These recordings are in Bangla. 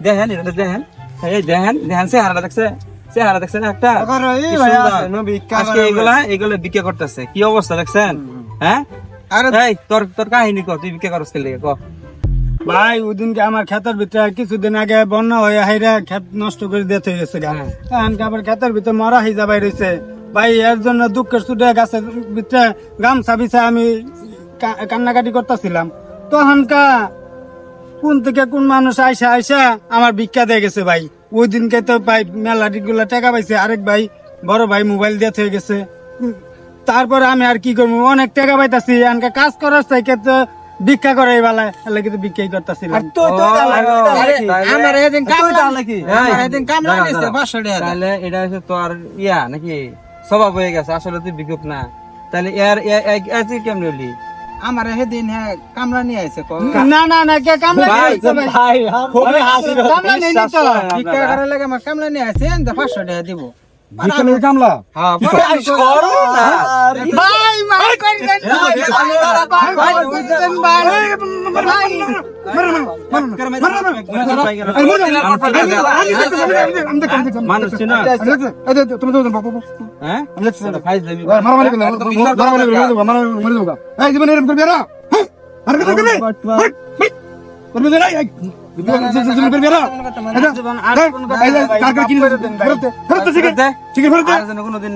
দেখেন এটা দেখেন, এই দেখেন দেখেন চেহারা দেখছেন একটা, আজকে এগুলা বিক্রি করতেছে, কি অবস্থা দেখছেন? হ্যাঁ এই তোর কাহিনী ক, তুই বিক্রি করছ কে ক? ভাই ওদিনকে আমার ক্ষেতের ভিতরে কিছুদিন আগে বন্যা হয়ে হাইরা ক্ষেত নষ্ট করে দিতে গেছে গা, এখানকে আবার ক্ষেতের ভিতরে মরা হিজা বাই রয়েছে ভাই, এর জন্য দুঃখের ছুটে গাছের ভিতরে গামছা বিছা আমি কান্নাকাটি করতেছিলাম, তখনকা কোন থেকে কোন মানুষ আইসা আমার ভিক্ষা দিয়ে গেছে ভাই। ওই দিনকে তো ভাই মেলাটি গুলা টাকা পাইছে, আরেক ভাই বড় ভাই মোবাইল দিয়ে থেকে গেছে। তারপরে আমি আর কি করবো, অনেক টাকা পাইতাছি, এনকা কাজ করার চাইকে তো ভিক্ষা করাই ভালো, এলে কিন্তু ভিক্ষাই করতেছিলাম। তাহলে এটা হচ্ছে তোর ইয়া নাকি স্বভাব হয়ে গেছে, আসলে তুই বিজ্ঞপ না, তাহলে তুই কেমন হলি? আমার সেদিন কামলা নিয়ে আইছে না না না, কে কামলা নিয়ে ভাই, কামলা নিয়ে তো ভিক্ষা করার লাগে আমার কামলা নিয়ে আইছে, 500 টাকা দিব। কামলা ভাই মার করে দেন ভাই, বুঝছেন ভাই মানুষ চিনা হ্যাঁ ভাই দেবি কোনদিন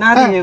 না দিয়ে